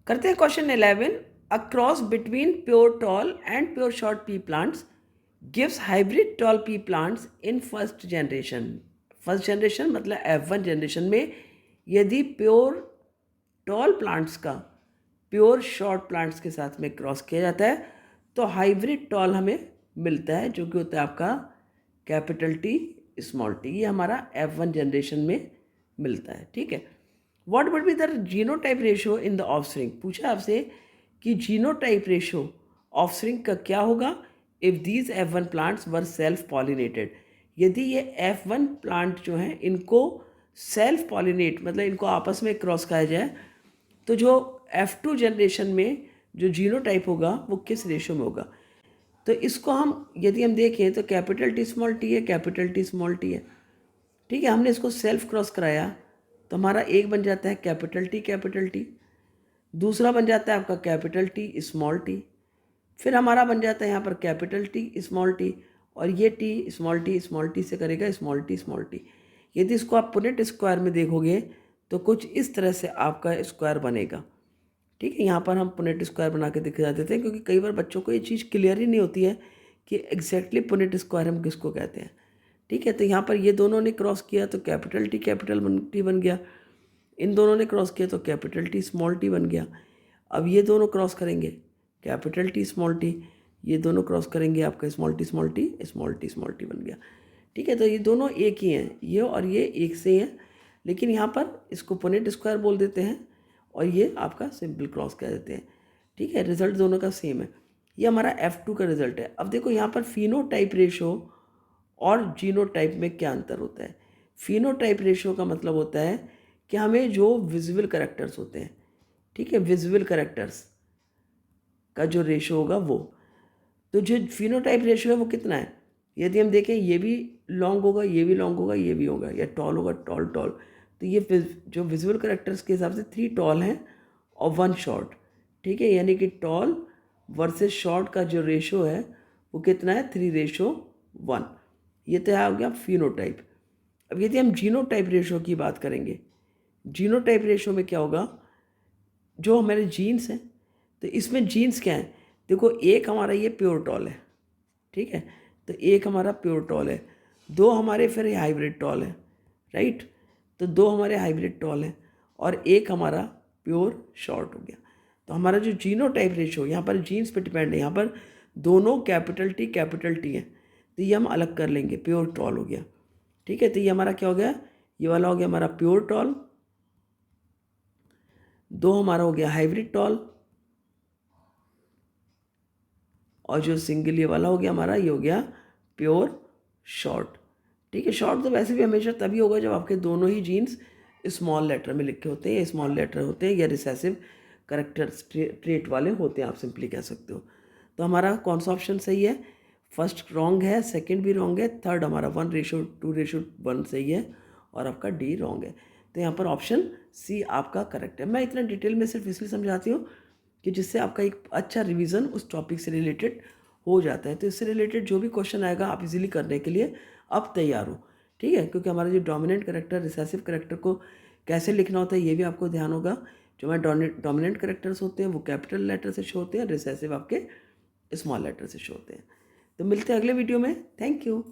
करते हैं question 11। A cross between pure tall and pure short P plants gives hybrid toll P plants in first generation. First generation मतलब F1 generation में यदि pure tall plants का pure short plants के साथ में cross किया जाता है तो हाइब्रिड टॉल हमें मिलता है, जो कि होता है आपका कैपिटल टी स्मॉल टी। ये हमारा F1 जनरेशन में मिलता है। ठीक है, what would be the genotype ratio in the offspring. पूछा आपसे कि जीनोटाइप रेशियो ऑफस्प्रिंग का क्या होगा if these F1 plants were self pollinated. यदि ये F1 प्लांट जो हैं इनको सेल्फ पॉलिनेट मतलब इनको आपस में क्रॉस किया जाए तो जो F2 जनरेशन में जो जीनोटाइप होगा वो किस रेशियो में होगा। तो इसको हम यदि हम देखें तो कैपिटल टी स्मॉल टी है, कैपिटल टी स्मॉल टी है। ठीक है, हमने इसको सेल्फ क्रॉस कराया तो हमारा एक बन जाता है कैपिटल टी, दूसरा बन जाता है आपका कैपिटल टी स्मॉल टी, फिर हमारा बन जाता है यहाँ पर कैपिटल टी स्मॉल टी, और ये टी स्मॉल टी से करेगा स्मॉल टी। यदि इसको आप पुनेट स्क्वायर में देखोगे तो कुछ इस तरह से आपका स्क्वायर बनेगा। ठीक है, यहाँ पर हम पुनेट स्क्वायर बना के दिखा देते हैं क्योंकि कई बार बच्चों को ये चीज़ क्लियर ही नहीं होती है कि एग्जैक्टली पुनेट स्क्वायर हम किसको कहते हैं। ठीक है, तो यहाँ पर ये दोनों ने क्रॉस किया तो कैपिटल टी बन गया, इन दोनों ने क्रॉस किया तो कैपिटल टी स्मॉल टी बन गया। अब ये दोनों क्रॉस करेंगे कैपिटल टी स्मॉल टी, ये दोनों क्रॉस करेंगे आपका स्मॉल टी बन गया। ठीक है, तो ये दोनों एक ही हैं, ये और ये एक से ही हैं, लेकिन यहाँ पर इसको पुनेट स्क्वायर बोल देते हैं और ये आपका सिंपल क्रॉस कह देते हैं। ठीक है, रिजल्ट दोनों का सेम है। ये हमारा F2 का रिजल्ट है। अब देखो यहाँ पर फिनोटाइप रेशो और जीनोटाइप में क्या अंतर होता है। फिनोटाइप रेशो का मतलब होता है कि हमें जो विजुअल करेक्टर्स होते हैं, ठीक है, विजुअल करेक्टर्स का जो रेशो होगा वो, तो जो फिनोटाइप रेशो है वो कितना है। यदि हम देखें ये भी लॉन्ग होगा, ये भी लॉन्ग होगा, ये भी होगा, या टॉल होगा, टॉल, तो ये जो विजुअल करेक्टर्स के हिसाब से 3 टॉल हैं और 1 शॉर्ट। ठीक है, यानी कि टॉल वर्सेस शॉर्ट का जो रेशो है वो कितना है 3:1। ये तो हो गया फिनोटाइप। अब यदि हम जीनोटाइप रेशो की बात करेंगे, जीनोटाइप रेशो में क्या होगा, जो हमारे जीन्स हैं तो इसमें जीन्स क्या हैं, देखो एक हमारा ये प्योर टॉल है। ठीक है, तो एक हमारा प्योर टॉल है, 2 हमारे फिर हाइब्रिड टॉल है, राइट, तो 2 हमारे हाइब्रिड टॉल हैं और एक हमारा प्योर शॉर्ट हो गया। तो हमारा जो जीनोटाइप रेशो यहाँ पर जीन्स पे डिपेंड है, यहाँ पर दोनों कैपिटल टी हैं, तो ये हम अलग कर लेंगे, प्योर टॉल हो गया। ठीक है, तो ये हमारा क्या हो गया, ये वाला हो गया हमारा प्योर टॉल, 2 हमारा हो गया हाइब्रिड टॉल, और जो सिंगल ये वाला हो गया हमारा, ये हो गया प्योर शॉर्ट। ठीक है, शॉर्ट तो वैसे भी हमेशा तभी होगा जब आपके दोनों ही जीन्स स्मॉल लेटर में लिखे होते हैं, या स्मॉल लेटर होते हैं, या रिसेसिव करेक्टर ट्रेट वाले होते हैं, आप सिंपली कह सकते हो। तो हमारा कौन सा ऑप्शन सही है, फर्स्ट रॉन्ग है, सेकंड भी रॉन्ग है, थर्ड हमारा 1:2:1 सही है, और आपका डी रॉन्ग है। तो यहाँ पर ऑप्शन सी आपका करेक्ट है। मैं इतना डिटेल में सिर्फ इसलिए समझाती हूँ कि जिससे आपका एक अच्छा रिवीजन उस टॉपिक से रिलेटेड हो जाता है। तो इससे रिलेटेड जो भी क्वेश्चन आएगा आप इजीली करने के लिए अब तैयार हो। ठीक है, क्योंकि हमारा जो डोमिनेंट करेक्टर रिसेसिव करेक्टर को कैसे लिखना होता है ये भी आपको ध्यान होगा। जो हमारे डोमिनेंट करेक्टर्स होते हैं वो कैपिटल लेटर से शो होते हैं, रिसेसिव आपके स्मॉल लेटर से शो होते हैं। तो मिलते हैं अगले वीडियो में। Thank you.